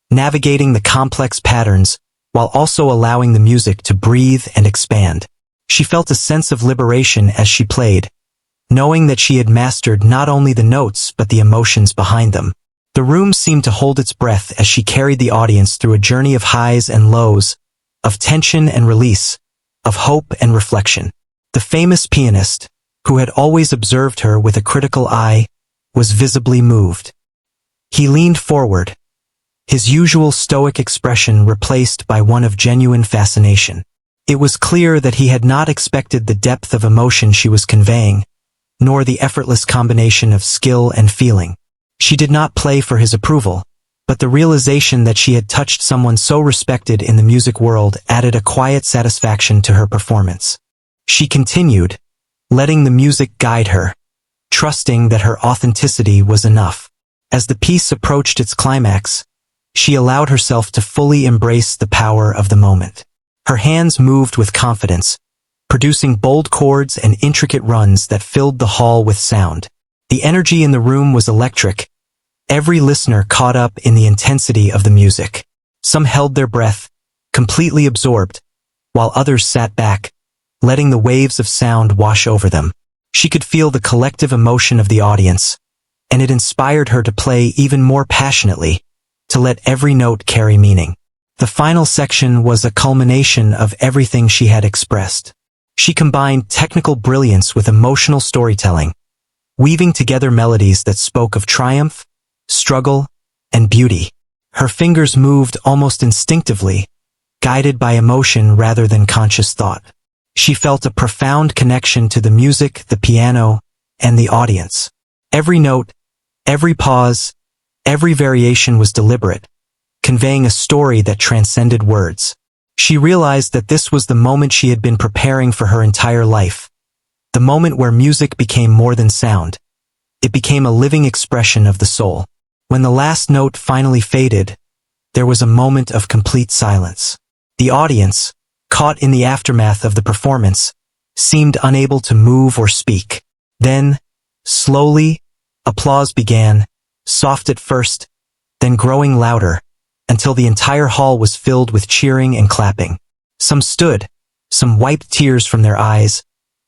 navigating the complex patterns while also allowing the music to breathe and expand. She felt a sense of liberation as she played, knowing that she had mastered not only the notes but the emotions behind them. The room seemed to hold its breath as she carried the audience through a journey of highs and lows, of tension and release, of hope and reflection. The famous pianist, who had always observed her with a critical eye, was visibly moved. He leaned forward, his usual stoic expression replaced by one of genuine fascination. It was clear that he had not expected the depth of emotion she was conveying, nor the effortless combination of skill and feeling. She did not play for his approval, but the realization that she had touched someone so respected in the music world added a quiet satisfaction to her performance. She continued, letting the music guide her, trusting that her authenticity was enough. As the piece approached its climax, she allowed herself to fully embrace the power of the moment. Her hands moved with confidence, producing bold chords and intricate runs that filled the hall with sound. The energy in the room was electric, every listener caught up in the intensity of the music. Some held their breath, completely absorbed, while others sat back, letting the waves of sound wash over them. She could feel the collective emotion of the audience, and it inspired her to play even more passionately, to let every note carry meaning. The final section was a culmination of everything she had expressed. She combined technical brilliance with emotional storytelling, weaving together melodies that spoke of triumph, struggle, and beauty. Her fingers moved almost instinctively, guided by emotion rather than conscious thought. She felt a profound connection to the music, the piano, and the audience. Every note, every pause, every variation was deliberate, conveying a story that transcended words. She realized that this was the moment she had been preparing for her entire life, the moment where music became more than sound. It became a living expression of the soul. When the last note finally faded, there was a moment of complete silence. The audience, caught in the aftermath of the performance, seemed unable to move or speak. Then, slowly, applause began, soft at first, then growing louder, until the entire hall was filled with cheering and clapping. Some stood, some wiped tears from their eyes,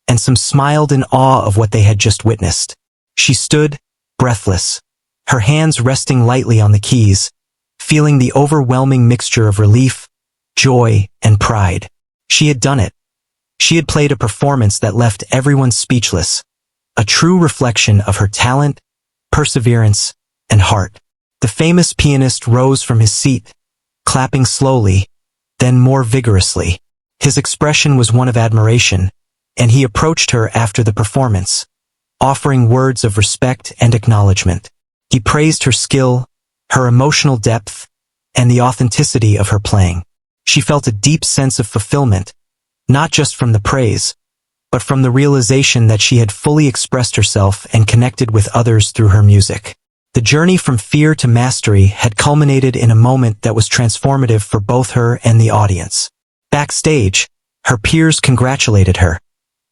and some smiled in awe of what they had just witnessed. She stood, breathless, her hands resting lightly on the keys, feeling the overwhelming mixture of relief, joy, and pride. She had done it. She had played a performance that left everyone speechless, a true reflection of her talent, perseverance, and heart. The famous pianist rose from his seat, clapping slowly, then more vigorously. His expression was one of admiration, and he approached her after the performance, offering words of respect and acknowledgement. He praised her skill, her emotional depth, and the authenticity of her playing. She felt a deep sense of fulfillment, not just from the praise, but from the realization that she had fully expressed herself and connected with others through her music. The journey from fear to mastery had culminated in a moment that was transformative for both her and the audience. Backstage, her peers congratulated her,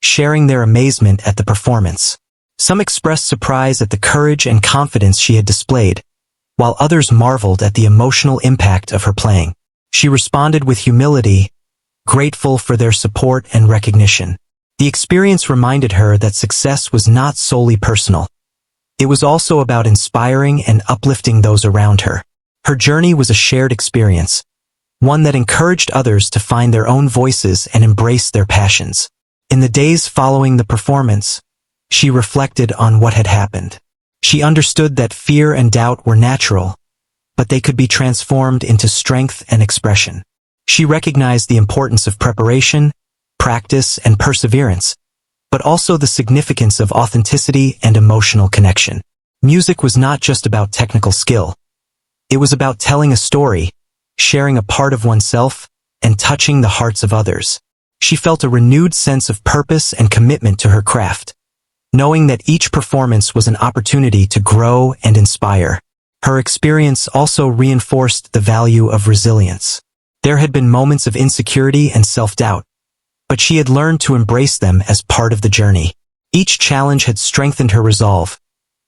sharing their amazement at the performance. Some expressed surprise at the courage and confidence she had displayed, while others marveled at the emotional impact of her playing. She responded with humility, grateful for their support and recognition. The experience reminded her that success was not solely personal. It was also about inspiring and uplifting those around her. Her journey was a shared experience, one that encouraged others to find their own voices and embrace their passions. In the days following the performance, she reflected on what had happened. She understood that fear and doubt were natural, but they could be transformed into strength and expression. She recognized the importance of preparation, practice, and perseverance, but also the significance of authenticity and emotional connection. Music was not just about technical skill. It was about telling a story, sharing a part of oneself, and touching the hearts of others. She felt a renewed sense of purpose and commitment to her craft, knowing that each performance was an opportunity to grow and inspire. Her experience also reinforced the value of resilience. There had been moments of insecurity and self-doubt, but she had learned to embrace them as part of the journey. Each challenge had strengthened her resolve.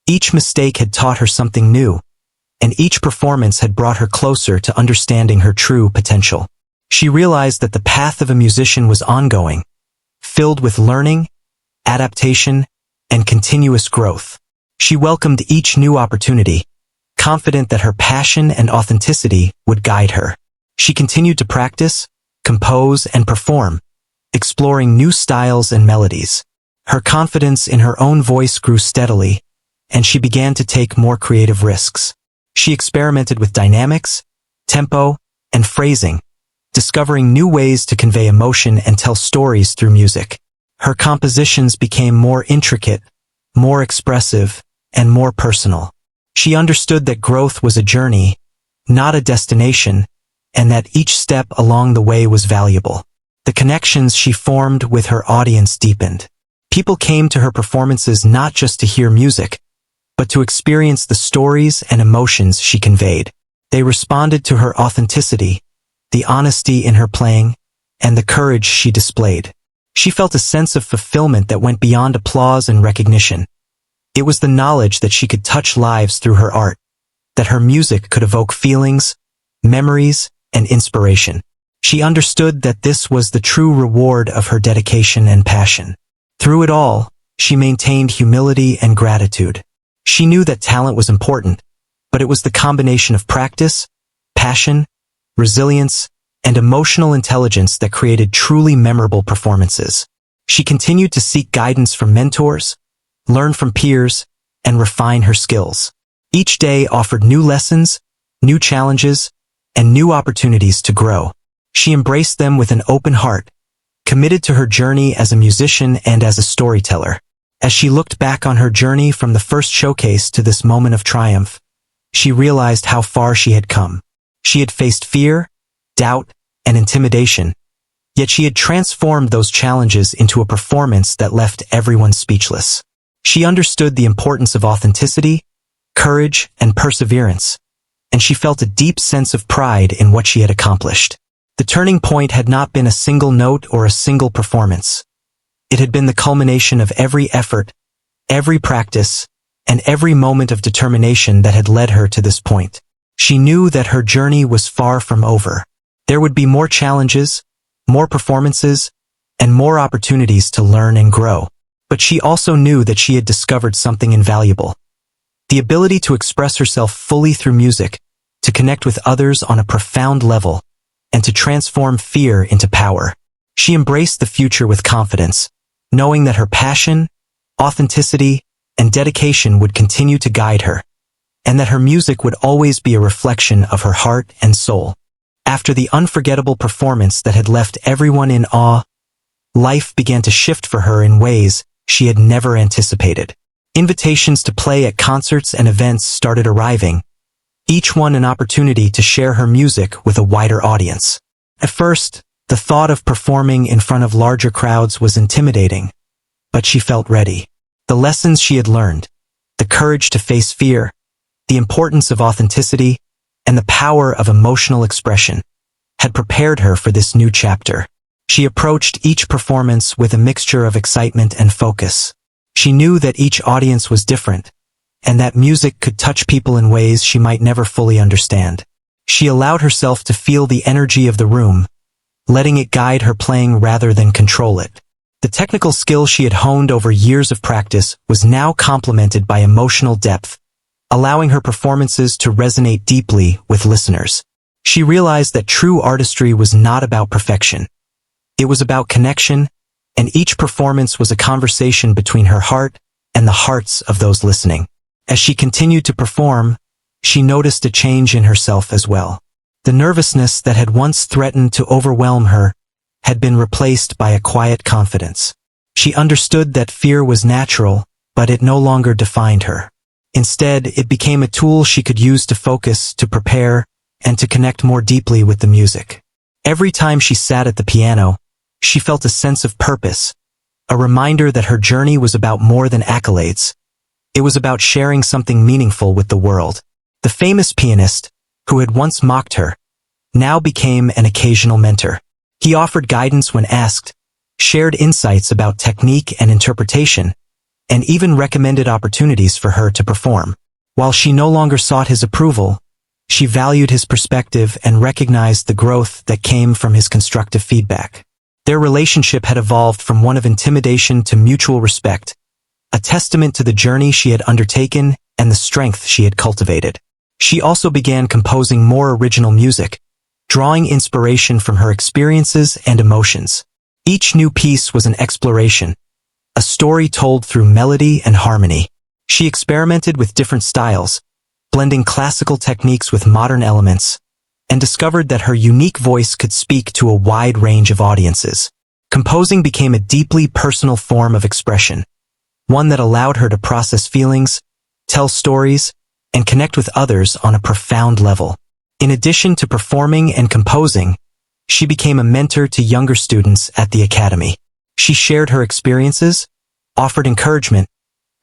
Each mistake had taught her something new, and each performance had brought her closer to understanding her true potential. She realized that the path of a musician was ongoing, filled with learning, adaptation, and continuous growth. She welcomed each new opportunity, confident that her passion and authenticity would guide her. She continued to practice, compose, and perform, exploring new styles and melodies. Her confidence in her own voice grew steadily, and she began to take more creative risks. She experimented with dynamics, tempo, and phrasing, discovering new ways to convey emotion and tell stories through music. Her compositions became more intricate, more expressive, and more personal. She understood that growth was a journey, not a destination, and that each step along the way was valuable. The connections she formed with her audience deepened. People came to her performances not just to hear music, but to experience the stories and emotions she conveyed. They responded to her authenticity, the honesty in her playing, and the courage she displayed. She felt a sense of fulfillment that went beyond applause and recognition. It was the knowledge that she could touch lives through her art, that her music could evoke feelings, memories, and inspiration. She understood that this was the true reward of her dedication and passion. Through it all, she maintained humility and gratitude. She knew that talent was important, but it was the combination of practice, passion, resilience, and emotional intelligence that created truly memorable performances. She continued to seek guidance from mentors, learn from peers, and refine her skills. Each day offered new lessons, new challenges, and new opportunities to grow. She embraced them with an open heart, committed to her journey as a musician and as a storyteller. As she looked back on her journey from the first showcase to this moment of triumph, she realized how far she had come. She had faced fear, doubt, and intimidation, yet she had transformed those challenges into a performance that left everyone speechless. She understood the importance of authenticity, courage, and perseverance, and she felt a deep sense of pride in what she had accomplished. The turning point had not been a single note or a single performance. It had been the culmination of every effort, every practice, and every moment of determination that had led her to this point. She knew that her journey was far from over. There would be more challenges, more performances, and more opportunities to learn and grow. But she also knew that she had discovered something invaluable. The ability to express herself fully through music, to connect with others on a profound level, and to transform fear into power. She embraced the future with confidence, knowing that her passion, authenticity, and dedication would continue to guide her, and that her music would always be a reflection of her heart and soul. After the unforgettable performance that had left everyone in awe, life began to shift for her in ways she had never anticipated. Invitations to play at concerts and events started arriving, each one an opportunity to share her music with a wider audience. At first, the thought of performing in front of larger crowds was intimidating, but she felt ready. The lessons she had learned, the courage to face fear, the importance of authenticity, and the power of emotional expression had prepared her for this new chapter. She approached each performance with a mixture of excitement and focus. She knew that each audience was different, and that music could touch people in ways she might never fully understand. She allowed herself to feel the energy of the room, letting it guide her playing rather than control it. The technical skill she had honed over years of practice was now complemented by emotional depth, allowing her performances to resonate deeply with listeners. She realized that true artistry was not about perfection. It was about connection, and each performance was a conversation between her heart and the hearts of those listening. As she continued to perform, she noticed a change in herself as well. The nervousness that had once threatened to overwhelm her had been replaced by a quiet confidence. She understood that fear was natural, but it no longer defined her. Instead, it became a tool she could use to focus, to prepare, and to connect more deeply with the music. Every time she sat at the piano, she felt a sense of purpose, a reminder that her journey was about more than accolades. It was about sharing something meaningful with the world. The famous pianist, who had once mocked her, now became an occasional mentor. He offered guidance when asked, shared insights about technique and interpretation, and even recommended opportunities for her to perform. While she no longer sought his approval, she valued his perspective and recognized the growth that came from his constructive feedback. Their relationship had evolved from one of intimidation to mutual respect, a testament to the journey she had undertaken and the strength she had cultivated. She also began composing more original music, drawing inspiration from her experiences and emotions. Each new piece was an exploration, a story told through melody and harmony. She experimented with different styles, blending classical techniques with modern elements, and discovered that her unique voice could speak to a wide range of audiences. Composing became a deeply personal form of expression, one that allowed her to process feelings, tell stories, and connect with others on a profound level. In addition to performing and composing, she became a mentor to younger students at the academy. She shared her experiences, offered encouragement,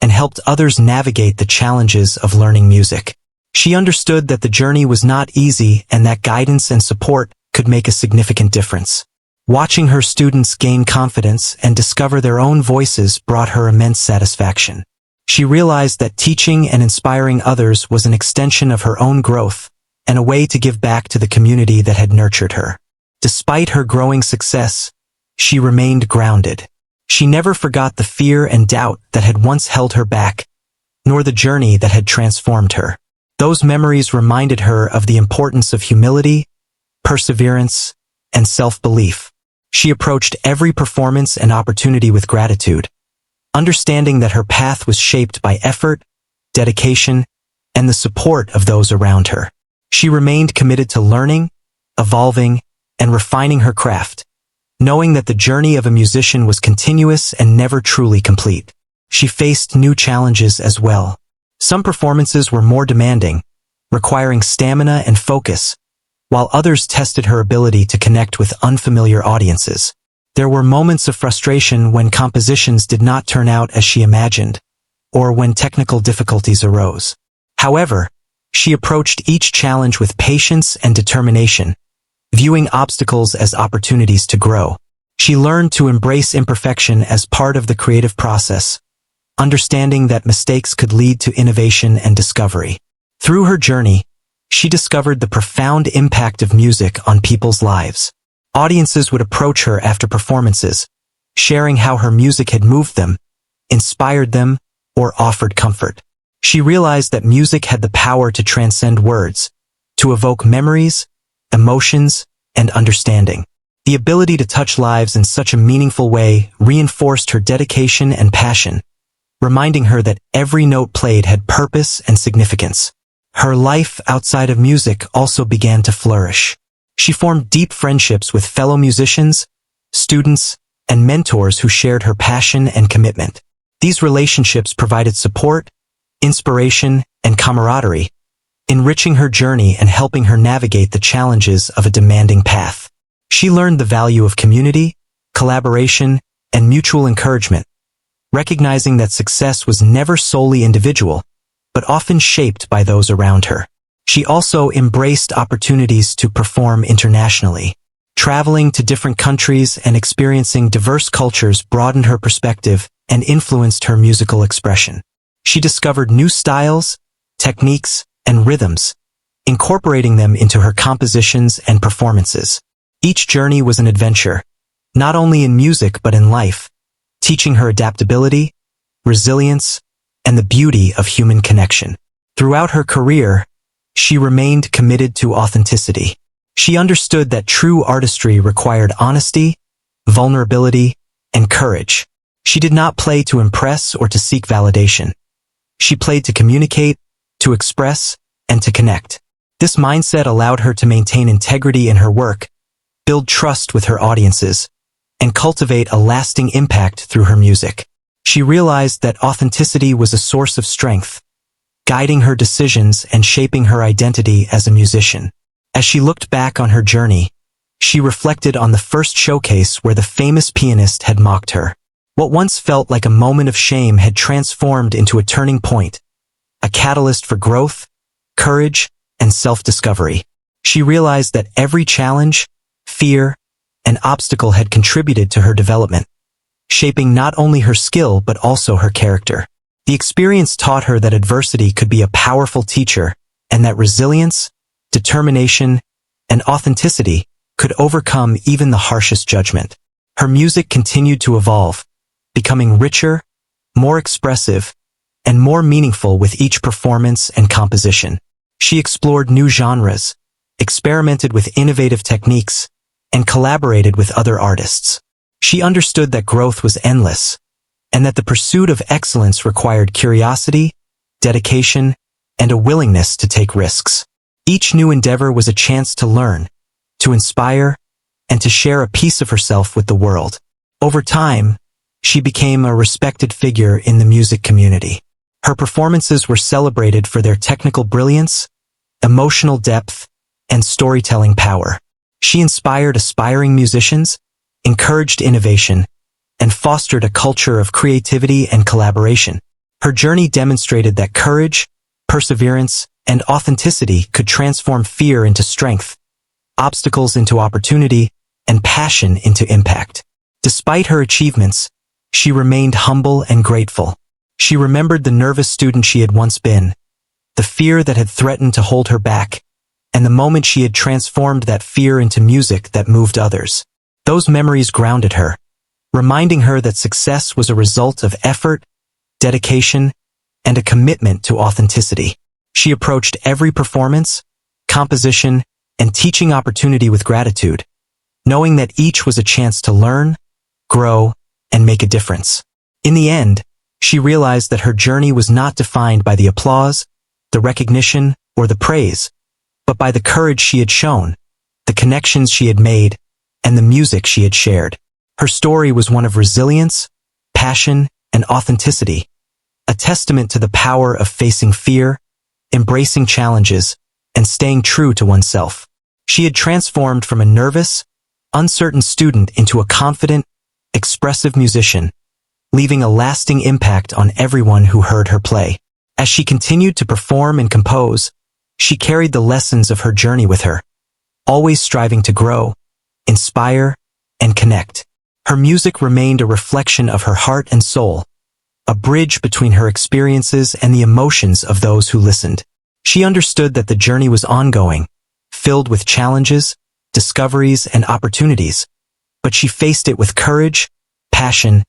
and helped others navigate the challenges of learning music. She understood that the journey was not easy and that guidance and support could make a significant difference. Watching her students gain confidence and discover their own voices brought her immense satisfaction. She realized that teaching and inspiring others was an extension of her own growth and a way to give back to the community that had nurtured her. Despite her growing success, she remained grounded. She never forgot the fear and doubt that had once held her back, nor the journey that had transformed her. Those memories reminded her of the importance of humility, perseverance, and self-belief. She approached every performance and opportunity with gratitude, understanding that her path was shaped by effort, dedication, and the support of those around her. She remained committed to learning, evolving, and refining her craft, knowing that the journey of a musician was continuous and never truly complete. She faced new challenges as well. Some performances were more demanding, requiring stamina and focus, while others tested her ability to connect with unfamiliar audiences. There were moments of frustration when compositions did not turn out as she imagined, or when technical difficulties arose. However, she approached each challenge with patience and determination, viewing obstacles as opportunities to grow. She learned to embrace imperfection as part of the creative process, understanding that mistakes could lead to innovation and discovery. Through her journey, she discovered the profound impact of music on people's lives. Audiences would approach her after performances, sharing how her music had moved them, inspired them, or offered comfort. She realized that music had the power to transcend words, to evoke memories, emotions, and understanding. The ability to touch lives in such a meaningful way reinforced her dedication and passion, reminding her that every note played had purpose and significance. Her life outside of music also began to flourish. She formed deep friendships with fellow musicians, students, and mentors who shared her passion and commitment. These relationships provided support, inspiration, and camaraderie, enriching her journey and helping her navigate the challenges of a demanding path. She learned the value of community, collaboration, and mutual encouragement, recognizing that success was never solely individual, but often shaped by those around her. She also embraced opportunities to perform internationally. Traveling to different countries and experiencing diverse cultures broadened her perspective and influenced her musical expression. She discovered new styles, techniques, and rhythms, incorporating them into her compositions and performances. Each journey was an adventure, not only in music but in life, teaching her adaptability, resilience, and the beauty of human connection. Throughout her career, she remained committed to authenticity. She understood that true artistry required honesty, vulnerability, and courage. She did not play to impress or to seek validation. She played to communicate, to express, and to connect. This mindset allowed her to maintain integrity in her work, build trust with her audiences, and cultivate a lasting impact through her music. She realized that authenticity was a source of strength, guiding her decisions and shaping her identity as a musician. As she looked back on her journey, she reflected on the first showcase where the famous pianist had mocked her. What once felt like a moment of shame had transformed into a turning point, a catalyst for growth, courage, and self-discovery. She realized that every challenge, fear, and obstacle had contributed to her development, shaping not only her skill but also her character. The experience taught her that adversity could be a powerful teacher, and that resilience, determination, and authenticity could overcome even the harshest judgment. Her music continued to evolve, becoming richer, more expressive, and more meaningful with each performance and composition. She explored new genres, experimented with innovative techniques, and collaborated with other artists. She understood that growth was endless, and that the pursuit of excellence required curiosity, dedication, and a willingness to take risks. Each new endeavor was a chance to learn, to inspire, and to share a piece of herself with the world. Over time, she became a respected figure in the music community. Her performances were celebrated for their technical brilliance, emotional depth, and storytelling power. She inspired aspiring musicians, encouraged innovation, and fostered a culture of creativity and collaboration. Her journey demonstrated that courage, perseverance, and authenticity could transform fear into strength, obstacles into opportunity, and passion into impact. Despite her achievements, she remained humble and grateful. She remembered the nervous student she had once been, the fear that had threatened to hold her back, and the moment she had transformed that fear into music that moved others. Those memories grounded her, reminding her that success was a result of effort, dedication, and a commitment to authenticity. She approached every performance, composition, and teaching opportunity with gratitude, knowing that each was a chance to learn, grow, and make a difference. In the end, she realized that her journey was not defined by the applause, the recognition, or the praise, but by the courage she had shown, the connections she had made, and the music she had shared. Her story was one of resilience, passion, and authenticity, a testament to the power of facing fear, embracing challenges, and staying true to oneself. She had transformed from a nervous, uncertain student into a confident, expressive musician, leaving a lasting impact on everyone who heard her play. As she continued to perform and compose, she carried the lessons of her journey with her, always striving to grow, inspire, and connect. Her music remained a reflection of her heart and soul, a bridge between her experiences and the emotions of those who listened. She understood that the journey was ongoing, filled with challenges, discoveries, and opportunities, but she faced it with courage, passion,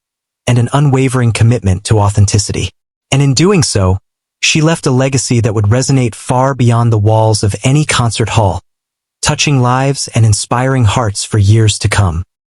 and an unwavering commitment to authenticity. And in doing so, she left a legacy that would resonate far beyond the walls of any concert hall, touching lives and inspiring hearts for years to come.